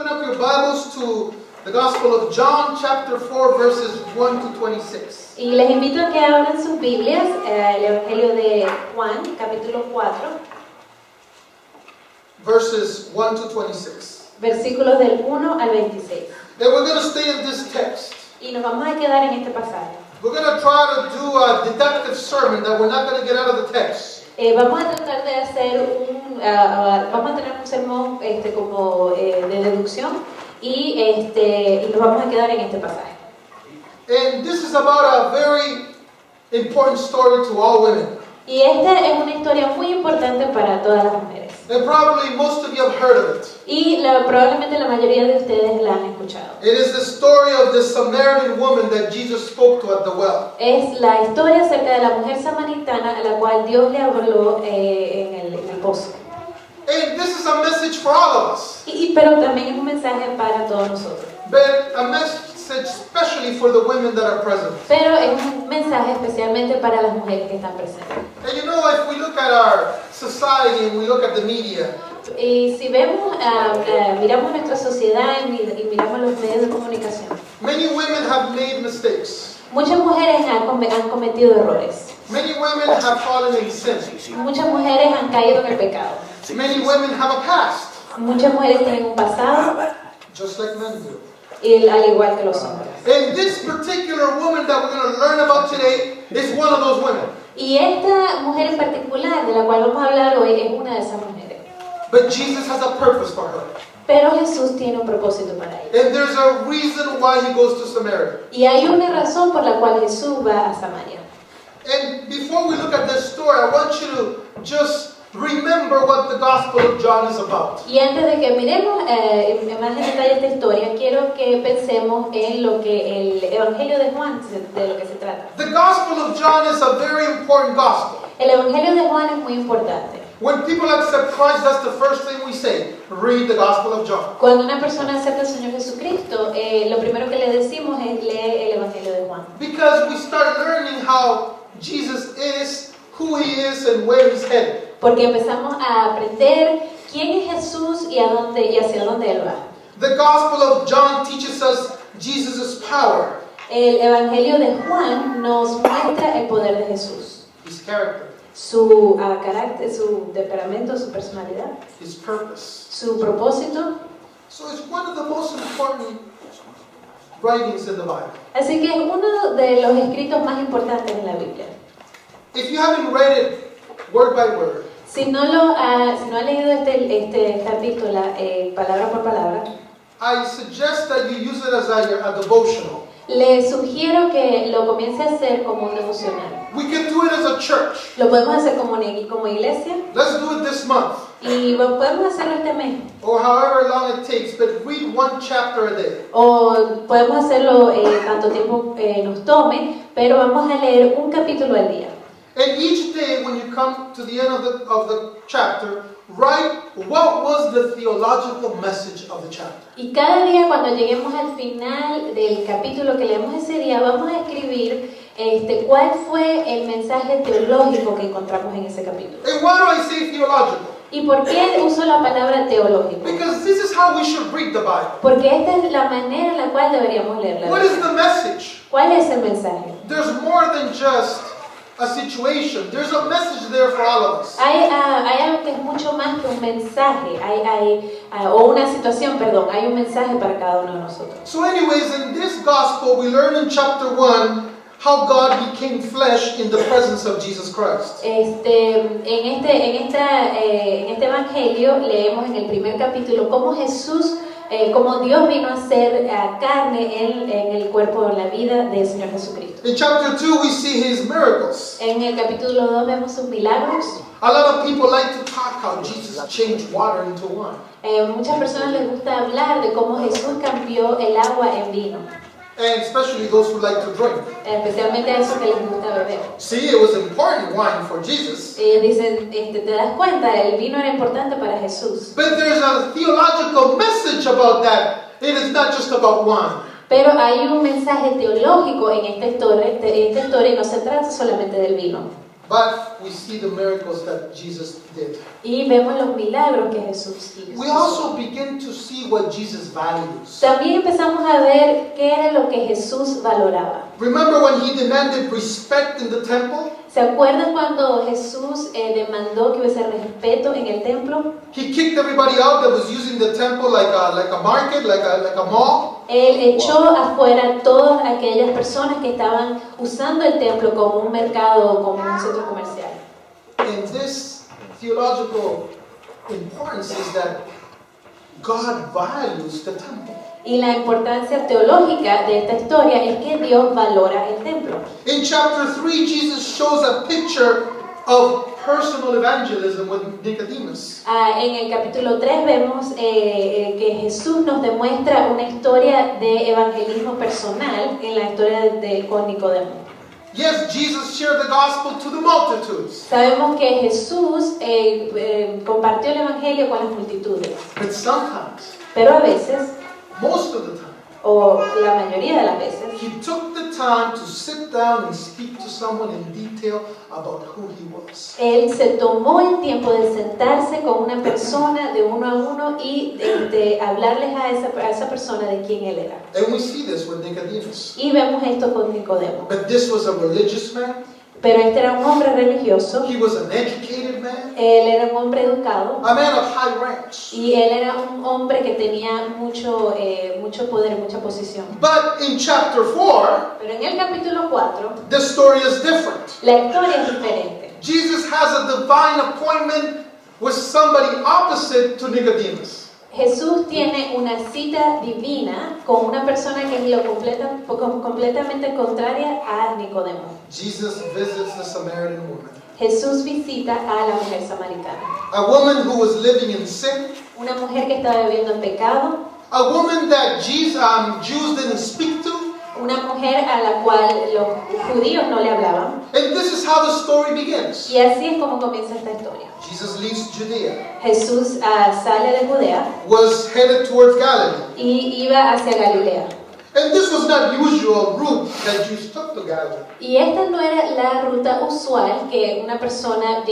Open up your Bibles to the Gospel of John, chapter 4, verses 1 to 26. Y les invito a que abran sus Biblias, el Evangelio de Juan, capítulo 4, Verses 1 to 26. versículos del 1 al 26. And we're going to stay in this text. Y nos vamos a quedar en este pasaje. We're going to try to do a deductive sermon that we're not going to get out of the text. Vamos a tratar de hacer vamos a tener un sermón de deducción y nos vamos a quedar en este pasaje. And this is about a very important story to all women. Y esta es una historia muy importante para todas las mujeres. And probably most of you have heard of it. Y probablemente la mayoría de ustedes la han escuchado. It is the story of the Samaritan woman that Jesus spoke to at the well. Es la historia acerca de la mujer samaritana a la cual Dios le habló en el pozo. And this is a message for all of us. Pero también es un mensaje para todos nosotros. But a message especially for the women that are present. Pero es un mensaje especialmente para las mujeres que están presentes. And you know, if we look at our society and we look at the media, Y si vemos, miramos nuestra sociedad y miramos los medios de comunicación, many women have made mistakes. muchas mujeres han cometido errores. Many women have fallen in sin. Muchas mujeres han caído en el pecado. Many women have a past, Muchas mujeres tienen un pasado, just like men do. al igual que los hombres. And this particular woman that we're going to learn about today is one of those women. Y esta mujer en particular, de la cual vamos a hablar hoy, es una de esas mujeres. But Jesus has a purpose for her. Pero Jesús tiene un propósito para ella. And there's a reason why he goes to Samaria. Y hay una razón por la cual Jesús va a Samaria. And before we look at this story, I want you to just remember what the Gospel of John is about. Y antes de que miremos más en detalle esta historia, quiero que pensemos en lo que el Evangelio de Juan, de lo que se trata. The Gospel of John is a very important gospel. El Evangelio de Juan es muy importante. When people accept Christ, that's the first thing we say. Read the Gospel of John. Cuando una persona acepta al Señor Jesucristo, lo primero que le decimos es lee el Evangelio de Juan. Because we start learning how Jesus is, who he is, and where he's headed. Porque empezamos a aprender quién es Jesús y hacia dónde Él va. The Gospel of John teaches us Jesus' power, El Evangelio de Juan nos muestra el poder de Jesús. his character, Su carácter, su temperamento, su personalidad, his purpose. su propósito. So it's one of the most important writings in the Bible. Así que es uno de los escritos más importantes en la Biblia. If you haven't read it word by word, Si no ha leído esta epístola palabra por palabra, I suggest that you use it as a devotional. le sugiero que lo comience a hacer como un devocional. We can do it as a church. Lo podemos hacer como iglesia Let's do it this month, y podemos hacerlo este mes. or however long it takes, but read one chapter a day. O podemos hacerlo tanto tiempo nos tome, pero vamos a leer un capítulo al día. And each day when you come to the end of the chapter, write what was the theological message of the chapter. Y cada día cuando lleguemos al final del capítulo que leemos ese día, vamos a escribir cuál fue el mensaje teológico que encontramos en ese capítulo. And why do I say theological? ¿Y por qué uso la palabra teológico? Because this is how we should read the Bible. Porque esta es la manera en la cual deberíamos leer la What Biblia. is the message? ¿Cuál es el mensaje? There's more than just a situation. There's a message there for all of us. Hay algo que es mucho más que un mensaje, o una situación, perdón, hay un mensaje para cada uno de nosotros. So anyways, in this gospel, we learn in chapter 1 how God became flesh in the presence of Jesus Christ. En este evangelio leemos en el primer capítulo cómo Jesús, cómo Dios vino a ser carne en el cuerpo, en la vida del Señor Jesucristo. In chapter 2, we see his miracles. En el capítulo 2 vemos sus milagros. A lot of people like to talk how Jesus changed water into wine. Muchas personas les gusta hablar de cómo Jesús cambió el agua en vino, And especially those who like to drink. especialmente a esos que les gusta beber. See, it was important wine for Jesus. Ellos dicen, te das cuenta, el vino era importante para Jesús. But there's a theological message about that. It is not just about wine. Pero hay un mensaje teológico en esta historia y no se trata solamente del vino. but we see the miracles that Jesus did. Y vemos los milagros que Jesús hizo. We also begin to see what Jesus values. También empezamos a ver qué era lo que Jesús valoraba. Remember when he demanded respect in the temple? ¿Se acuerdan cuando Jesús demandó que hubiese respeto en el templo? He kicked everybody out that was using the temple like a market, like a mall. Él echó afuera todas aquellas personas que estaban usando el templo como un mercado o como un centro comercial. And this theological importance is that God values the temple. Y la importancia teológica de esta historia es que Dios valora el templo. In chapter 3, Jesus shows a picture of personal evangelism with Nicodemus. En el capítulo 3 vemos que Jesús nos demuestra una historia de evangelismo personal en la historia con Nicodemo. Yes, Jesus shared the gospel to the multitudes, Sabemos que Jesús compartió el evangelio con las multitudes, but sometimes, pero a veces, most of the time, o la mayoría de las veces, he took the time to sit down and speak to someone in detail about who he was. Él se tomó el tiempo de sentarse con una persona de uno a uno y de hablarles a esa persona de quién él era. And we see this with Nicodemus. Y vemos esto con Nicodemo. But this was a religious man. Pero este era un hombre religioso, He was an educated man, él era un hombre educado a man of high ranks. y él era un hombre que tenía mucho poder, mucha posición. But in chapter 4, Pero en el capítulo 4, the story is different. la historia es diferente. Jesus has a divine appointment with somebody opposite to Nicodemus. Jesús tiene una cita divina con una persona que es completamente contraria a Nicodemo. Jesus visits the Samaritan woman, Jesús visita a la mujer samaritana, a woman who was living in sin, una mujer que estaba viviendo en pecado, a woman that Jews didn't speak to. una mujer a la cual los judíos no le hablaban. And this is how the story begins. Y así es como comienza esta historia. Jesus leaves Judea, Jesús sale de Judea was headed towards Galilee. y iba hacia Galilea. And this was not usual route that Jews took to Galilee. Y esta no era la ruta usual que una persona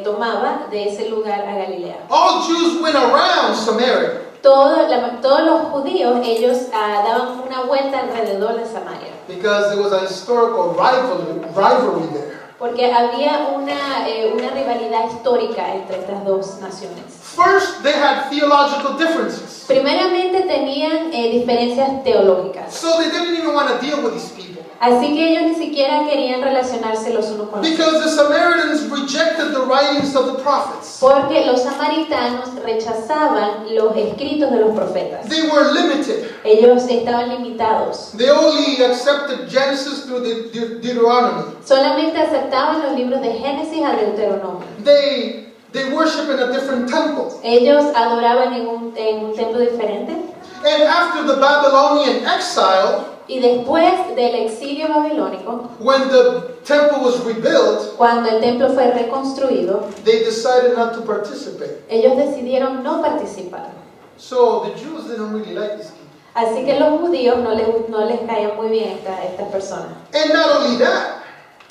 tomaba de ese lugar a Galilea. All Jews went around Samaria. Todos los judíos, ellos daban una vuelta alrededor de Samaria. Because there was a historical rivalry there. Porque había una rivalidad histórica entre estas dos naciones. First, they had theological differences. Primeramente tenían diferencias teológicas. So they didn't even want to deal with these people. Así que ellos ni siquiera querían relacionarse los unos con los otros. Because the Samaritans rejected the writings of the prophets. Porque los samaritanos rechazaban los escritos de los profetas. They were limited. Ellos estaban limitados. They only accepted Genesis through the Deuteronomy. Solamente aceptaban los libros de Génesis a Deuteronomio. They worship in a different temple. Ellos adoraban en un templo diferente. And after the Babylonian exile, Y después del exilio babilónico, when the temple was rebuilt, cuando el templo fue reconstruido, they decided not to participate. ellos decidieron no participar. So the Jews didn't really like these people. Así que los judíos no les caían muy bien estas personas. And not only that,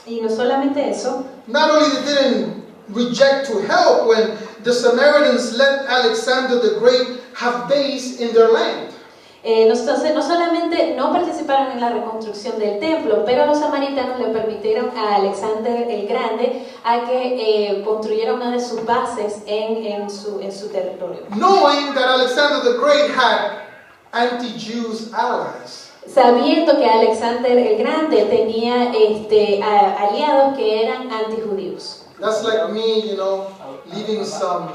Y no solamente eso, not only they didn't reject to help when the Samaritans let Alexander the Great have base in their land. Entonces, no solamente no participaron en la reconstrucción del templo, pero los samaritanos le permitieron a Alexander el Grande a que construyera una de sus bases en su territorio. Knowing that Alexander the Great had anti-Jews allies. Sabiendo que Alexander el Grande tenía aliados que eran antijudíos. That's like me, leaving some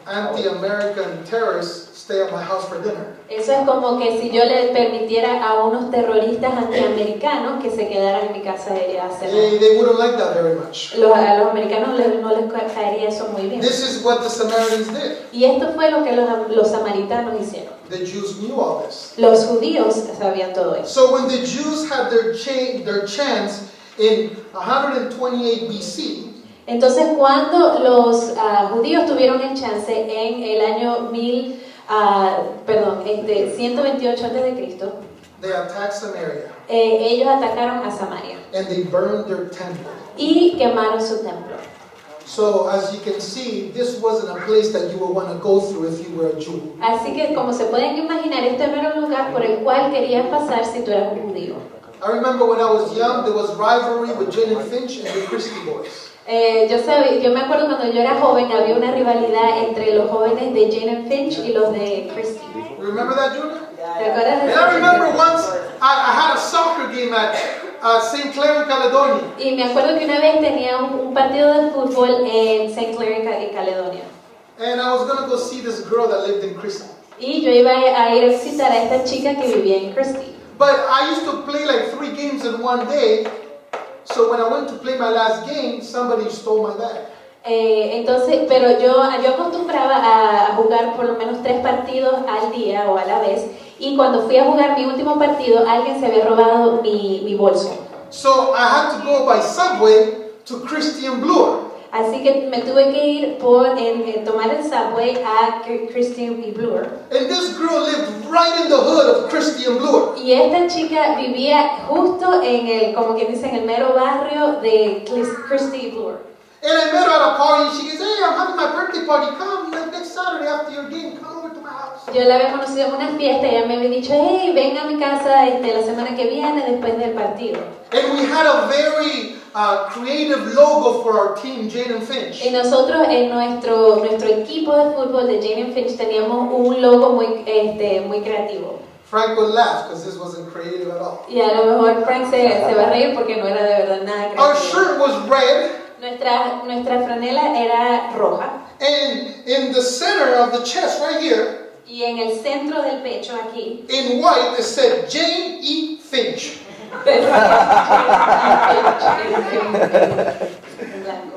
anti-American terrorists stay at my house for dinner. Eso es como que si yo le permitiera a unos terroristas antiamericanos que se quedaran en mi casa a cenar. They wouldn't like that very much. A los americanos no les caería eso muy bien. This is what the Samaritans did. Y esto fue lo que los samaritanos hicieron. The Jews knew all this. Los judíos sabían todo eso. So when the Jews had their chance in 128 BC, Entonces cuando los judíos tuvieron el chance en el año 128 a.C., they attacked Samaria ellos atacaron a Samaria and they burned their temple. y quemaron su templo. So as you can see, this wasn't a place that you would want to go through if you were a Jew. Así que, como se pueden imaginar, este no era un lugar por el cual querías pasar si tú eras un judío. I remember when I was young, there was rivalry with Jane and Finch and the Christie Boys. Yo me acuerdo cuando yo era joven, había una rivalidad entre los jóvenes de Jane and Finch y los de Christie. Remember that, Junior? ¿Te acuerdas de And I remember eso? once I had a soccer game at St. Clair in Caledonia. Y me acuerdo que una vez tenía un partido de fútbol en St. Clair en Caledonia. And I was going to go see this girl that lived in Christie. Y yo iba a ir a visitar a esta chica que vivía en Christie. But I used to play like 3 games in one day. So when I went to play my last game, somebody stole my bag. Pero yo acostumbraba a jugar por lo menos 3 partidos al día o a la vez. Y cuando fui a jugar mi último partido, alguien se había robado mi bolso. So I had to go by subway to Christie and Bloor. Así que me tuve que ir tomar el subway a Christie y Bloor. And this girl lived right in the hood of Christie and Bloor. Y esta chica vivía justo como quien dice, en el mero barrio de Christie y Bloor. And I met her at a party and she goes, hey, I'm having my birthday party. Come next Saturday after your game. Come over to my house. Yo la había conocido en una fiesta y ella me había dicho, hey, ven a mi casa la semana que viene después del partido. And we had a very creative logo for our team, Jane and Finch. Y nosotros en nuestro equipo de fútbol de Jane and Finch teníamos un logo muy creativo. Frank would laugh because this wasn't creative at all. Y a lo mejor Frank se va a reír porque no era de verdad nada Our creativo. shirt was red. Nuestra franela era roja. And in the center of the chest right here, Y en el centro del pecho aquí, in white, it said Jane E. Finch.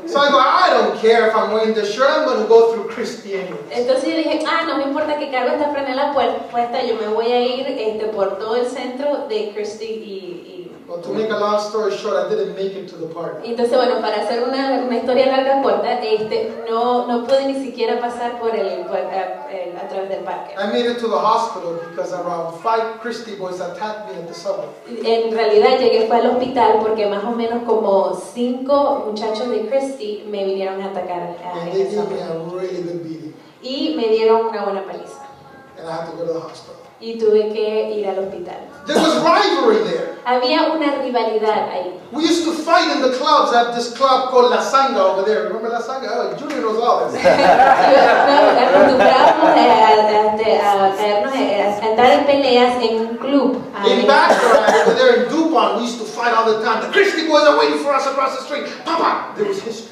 So I go, I don't care if I'm wearing this shirt, I'm going to go through Christie anyway. Entonces yo dije, no me importa que cargo esta franela puesta, yo me voy a ir por todo el centro de Christie Well, to make a long story short, I didn't make it to the party. Entonces, bueno, para hacer una historia larga corta, no pude ni siquiera pasar a través del parque. I made it to the hospital because around 5 Christie boys attacked me at the subway. En realidad fue al hospital porque más o menos como 5 muchachos de Christie me vinieron a atacar And en they el gave me subway. a really good beating. Y me dieron una buena paliza. And I had to go to the hospital. Y tuve que ir al hospital. There was rivalry there. Había una rivalidad ahí. We used to fight in the clubs. I have this club called La Sanga over there. Remember La Sanga? Oh, Junior knows all this. Acostumbrábamos a caernos, a entrar en peleas en un club. In Baccarat, over there in DuPont, we used to fight all the time. The Christie boys are waiting for us across the street. Papa! There was history.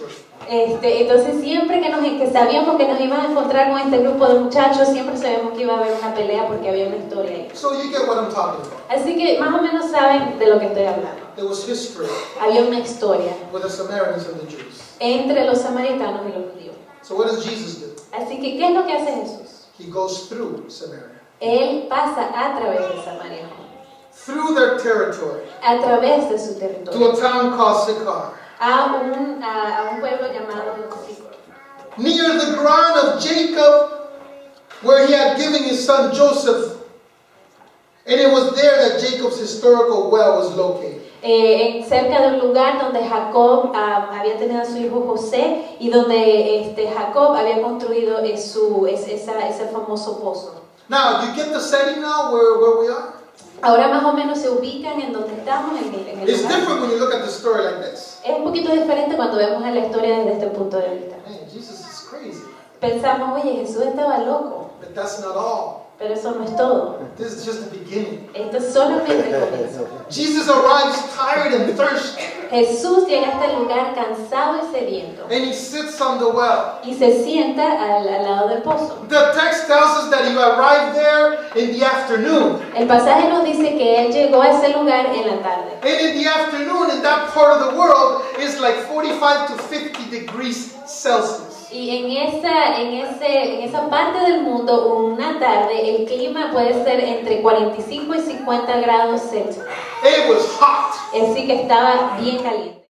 Entonces siempre que sabíamos que nos íbamos a encontrar con este grupo de muchachos, siempre sabíamos que iba a haber una pelea porque había una historia ahí. So you get what I'm talking about. Así que más o menos saben de lo que estoy hablando. There was history Había una historia with the Samaritans and the Jews. entre los samaritanos y los judíos. So what does Jesus do? Así que, ¿qué es lo que hace Jesús? He goes through Samaria. Él pasa a través de Samaria, Through their territory. a través de su To territorio, a town called Sychar. a un pueblo llamado Sicar. Near the ground of Jacob, where he had given his son Joseph. And it was there that Jacob's historical well was located. Cerca del lugar donde Jacob había tenido a su hijo José y donde Jacob había construido ese famoso pozo. Now, you get the setting now where we are? Ahora más o menos se ubican en donde estamos en el It's lugar. different when you look at the story like this. Es un poquito diferente cuando vemos a la historia desde este punto de vista. Man, Jesus is crazy. Pensamos, oye, Jesús estaba loco, But that's not all. pero eso no es todo. This is just the beginning. Esto es solamente el comienzo. Jesus arrives tired and thirsty. Jesús llega a este lugar cansado y sediento And he sits on the well. y se sienta al lado del pozo. The text tells us that he arrived there in the afternoon. El pasaje nos dice que él llegó a ese lugar en la tarde. And in the afternoon, in that part of the world, it's like 45 to 50 degrees Celsius. Y en esa parte del mundo, una tarde, el clima puede ser entre 45 y 50 grados Celsius. It was hot. Así que estaba bien caliente.